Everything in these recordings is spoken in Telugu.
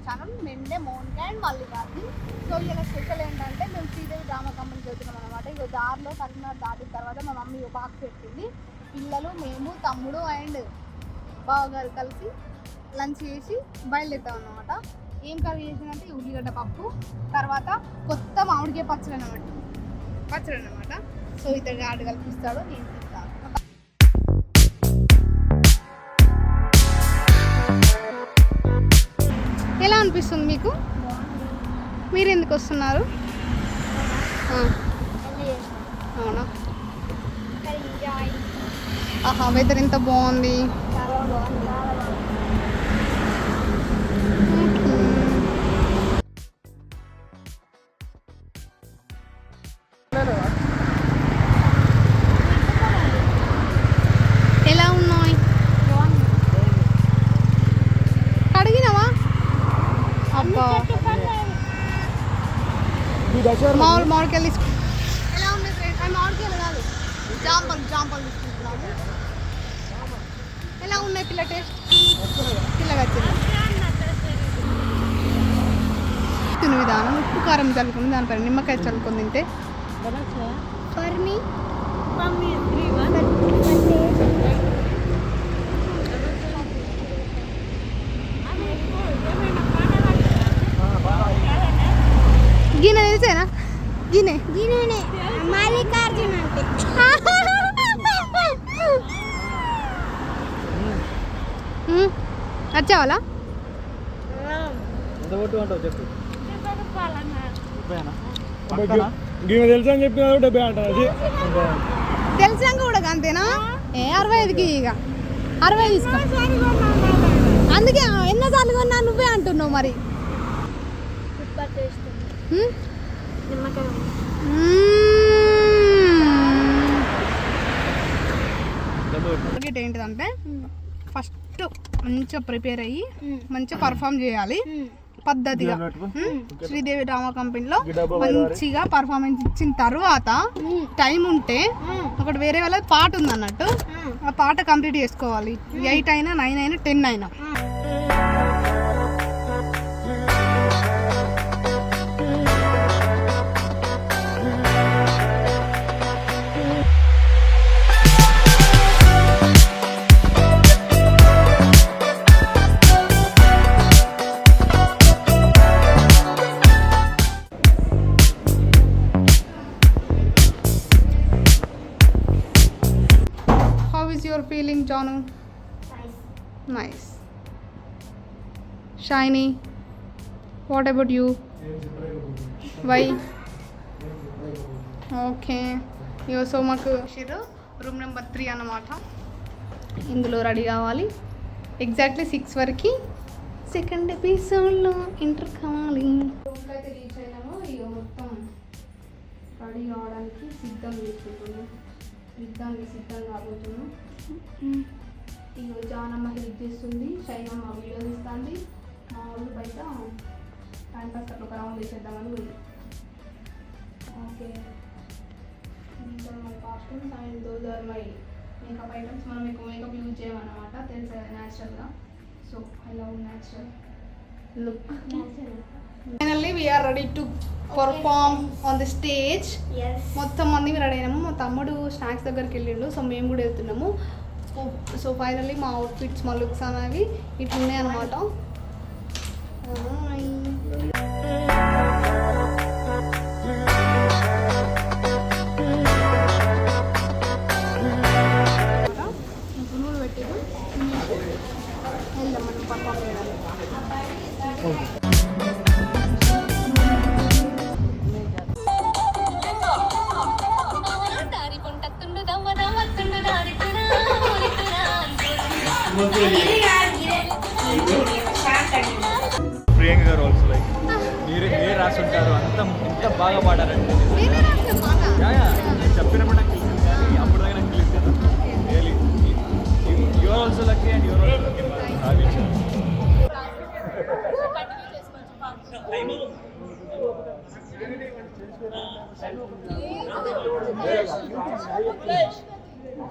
యూట్యూబ్ ఛానల్ మెండే మోనిక అండ్ మల్లికార్జున్. సో ఇలా స్పెషల్ ఏంటంటే మేము శ్రీదేవి డ్రామా కంపెనీకి వెళ్తున్నాం అనమాట. ఇక దారిలో కరీంనగర్ దాటిన తర్వాత మా మమ్మీ బాక్స్ పెట్టింది. పిల్లలు, మేము, తమ్ముడు అండ్ బావగారు కలిసి లంచ్ చేసి బయలుదేరుతాం అన్నమాట. ఏం కర్రీ చేసిందంటే ఉల్లిగడ్డ పప్పు, తర్వాత కొత్త మామిడికాయ పచ్చడి అన్నమాట. సో ఇతడు ఆడు కల్పిస్తాడు, నేను తింటాను. ఎలా అనిపిస్తుంది మీకు? మీరు ఎందుకు వస్తున్నారు? అవునా? ఆహా, వెదర్ ఎంత బాగుంది. ఎలా ఉన్నాయి? అడిగినావా? అబ్బా మామిడికాయలు తీసుకు ఎలా ఉన్నాయి ఫ్రెండ్స్? మామిడికాయలు కాదు, జాంపలు తీసుకుంటున్నాము. ఎలా ఉన్నాయి పిల్ల? టేస్ట్ పిల్లగా తిను విధానం. ఉప్పు కారం చల్లుకుని దానిపై నిమ్మకాయ చల్లుకొని తింటే గిన్నె తెలిసేనా? గిన్నె మల్లికార్జున్ అంటే వచ్చావాలా? తెలుసా అని చెప్పిన 70 అంటారు. తెలిసాక కూడా అంతేనా? 65కి ఇక 60 తీసుకో. అందుకే ఎన్నోసార్లు కొన్నా నువ్వే అంటున్నావు మరి. ఏంటిదంటే ఫస్ట్ మంచిగా ప్రిపేర్ అయ్యి మంచిగా పర్ఫామ్ చేయాలి పద్ధతిగా. శ్రీదేవి డ్రామా కంపెనీలో మంచిగా పర్ఫార్మెన్స్ ఇచ్చిన తర్వాత టైం ఉంటే ఒకటి వేరే వాళ్ళ పాట ఉంది అన్నట్టు, ఆ పాట కంప్లీట్ చేసుకోవాలి. 8 అయినా 9 అయినా 10 అయినా. Your feeling, Janu? Nice. Shiny, what about you? Why? Okay, you so much. Room number 3 అన్నమాట. ఇందులో రెడీ కావాలి. ఎగ్జాక్ట్లీ 6 వరకు సెకండ్ ఎపిసోడ్లో ఎంటర్ కావాలి. రూమ్కి అయితే రీచ్ అయినాము. ఇక మొత్తం రెడీ కావడానికి సిద్ధం చేసుకుంటున్నాం. సిద్ధం కాబోతున్నాం. ఇక జానమ్మ హెల్ప్ చేస్తుంది, శైనమ్మ వీడియో తీస్తుంది. మా వాళ్ళు బయట టైం పాస్ అట్లా ఒక రౌండ్ వేసేద్దామని ఉంది. Okay, my costumes and those are my makeup items. మనం ఎక్కువ మేకప్ యూజ్ చేయమన్నమాట, తెలుసు కదా న్యాచురల్గా. So I love natural look. Finally we are ready to perform on the stage. మొత్తం మంది రెడీ అయినాము. మా తమ్ముడు స్నాక్స్ దగ్గరికి వెళ్ళిండు, సో మేము కూడా వెళ్తున్నాము. సో ఫైనల్లీ మా అవుట్ఫిట్స్, మా లుక్స్ అనేవి ఇట్లున్నాయి అన్నమాట. పునుగులు పెట్టి వెళ్దాం మనం పర్ఫామ్ చేయడానికి. ప్రియాంక గారు ఆల్సో లైక్ మీరే రాసుంటారు, అంత ఎంత బాగా పాడారంటే నేను చెప్పినప్పుడు నాకు తెలిసింది, కానీ అప్పుడు దాకా నాకు తెలియదు కదా. Really your also lucky and your also lucky.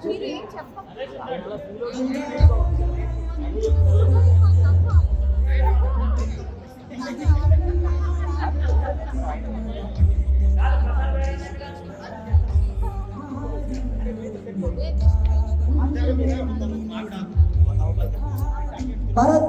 మీరు ఏం చెప్పండి. భారత్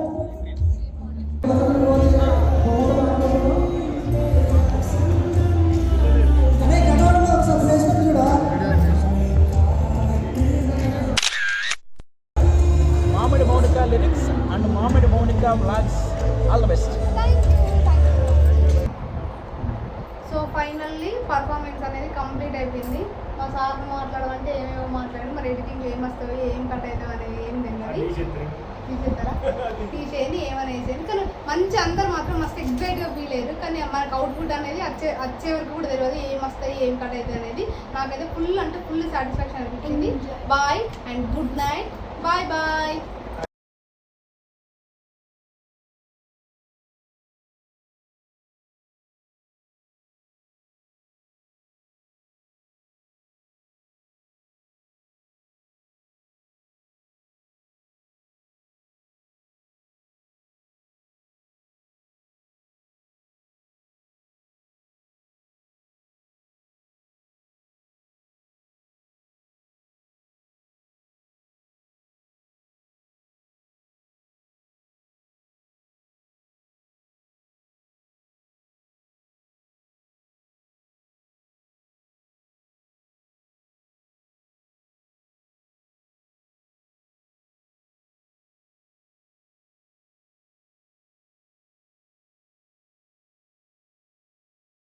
మామిడి మౌనిక లిరిక్స్ అండ్ మామిడి Mounika vlogs all the best. So finally performance అనేది కంప్లీట్ అయిపోయింది. మా సార్ మాట్లాడాలంటే ఏమేమో మాట్లాడి మరి ఎడిటింగ్ ఏం వస్తాయో ఏం కట్ అవుతాయో అనేది ఏం తెలియదు. తీసేస్తారా? తీసేయండి, ఏమైనా వేసేయండి. కానీ మంచి అందరు మాత్రం మస్తు ఎగ్జైట్గా ఫీల్ అయ్యారు. కానీ మనకు అవుట్పుట్ అనేది వచ్చే వరకు కూడా తెలియదు ఏం వస్తాయి ఏం కట్ అవుతుంది అనేది. నాకైతే ఫుల్ అంటే ఫుల్ సాటిస్ఫాక్షన్ అనిపించింది. Bye and good night. Bye bye.